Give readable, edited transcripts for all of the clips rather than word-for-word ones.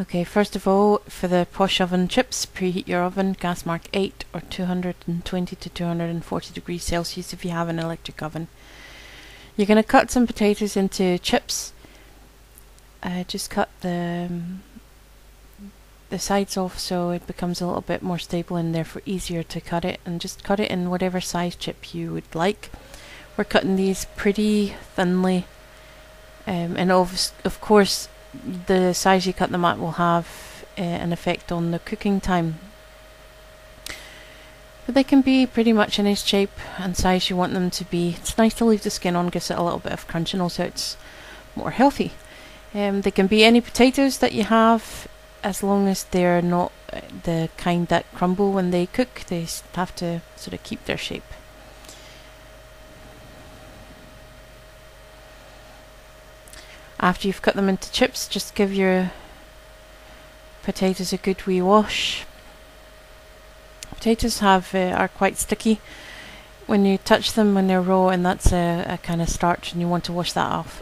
Okay, first of all, for the Posh oven chips, preheat your oven, gas mark 8 or 220 to 240 degrees Celsius if you have an electric oven. You're going to cut some potatoes into chips. Just cut the sides off so it becomes a little bit more stable and therefore easier to cut it, and just cut it in whatever size chip you would like. We're cutting these pretty thinly, and of course the size you cut them at will have an effect on the cooking time. But they can be pretty much any shape and size you want them to be. It's nice to leave the skin on, gives it a little bit of crunch and also it's more healthy. They can be any potatoes that you have, as long as they're not the kind that crumble when they cook. They have to sort of keep their shape. After you've cut them into chips, just give your potatoes a good wee wash. Potatoes are quite sticky when you touch them when they're raw, and that's a kind of starch, and you want to wash that off.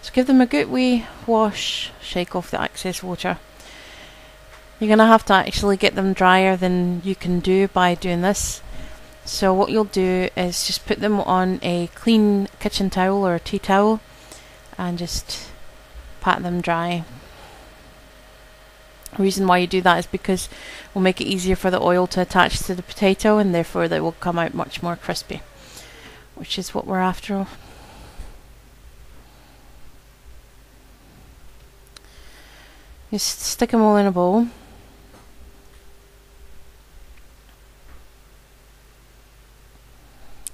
So give them a good wee wash, shake off the excess water. You're going to have to actually get them drier than you can do by doing this. So what you'll do is just put them on a clean kitchen towel or a tea towel and just pat them dry. The reason why you do that is because it will make it easier for the oil to attach to the potato, and therefore they will come out much more crispy, which is what we're after. Just stick them all in a bowl.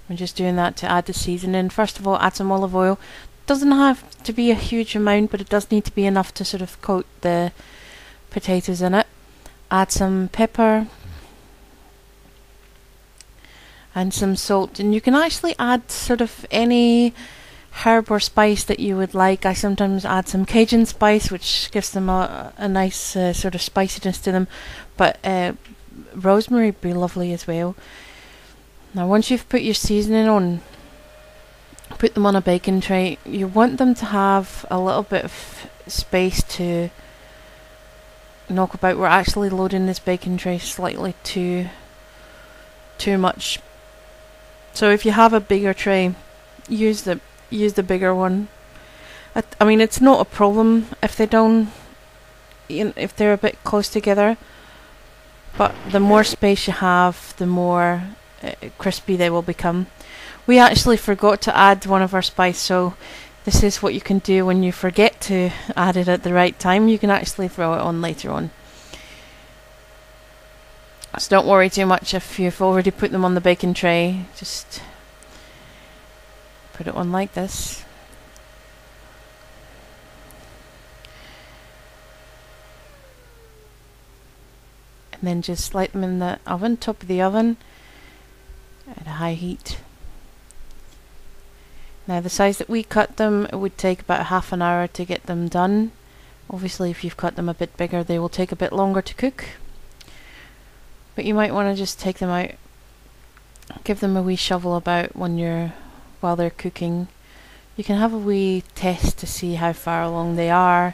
We're just doing that to add the seasoning. First of all, add some olive oil. Doesn't have to be a huge amount, but it does need to be enough to sort of coat the potatoes in it. Add some pepper and some salt, and you can actually add sort of any herb or spice that you would like. I sometimes add some Cajun spice, which gives them a nice sort of spiciness to them, but rosemary would be lovely as well. Now once you've put your seasoning on, put them on a baking tray. You want them to have a little bit of space to knock about. We're actually loading this baking tray slightly too much. So if you have a bigger tray, use the bigger one. I mean, it's not a problem if they don't, if they're a bit close together, but the more space you have, the more crispy they will become. We actually forgot to add one of our spice, so this is what you can do when you forget to add it at the right time. You can actually throw it on later on. So don't worry too much if you've already put them on the baking tray. Just put it on like this. And then just light them in the oven, top of the oven, at a high heat. Now the size that we cut them, it would take about half an hour to get them done. Obviously if you've cut them a bit bigger, they will take a bit longer to cook. But you might want to just take them out, give them a wee shovel about while they're cooking. You can have a wee test to see how far along they are.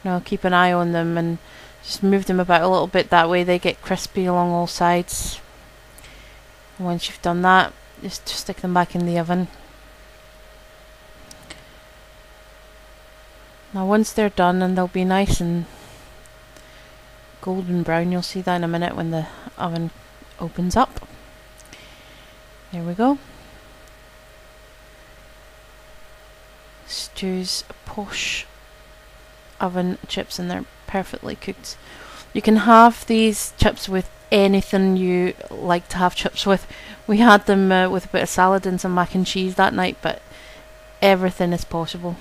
You know, keep an eye on them and just move them about a little bit, that way they get crispy along all sides. And once you've done that, just stick them back in the oven. Now once they're done, and they'll be nice and golden brown, you'll see that in a minute when the oven opens up. There we go. Stu's Posh oven chips, and they're perfectly cooked. You can have these chips with anything you like to have chips with. We had them with a bit of salad and some mac and cheese that night, but everything is possible.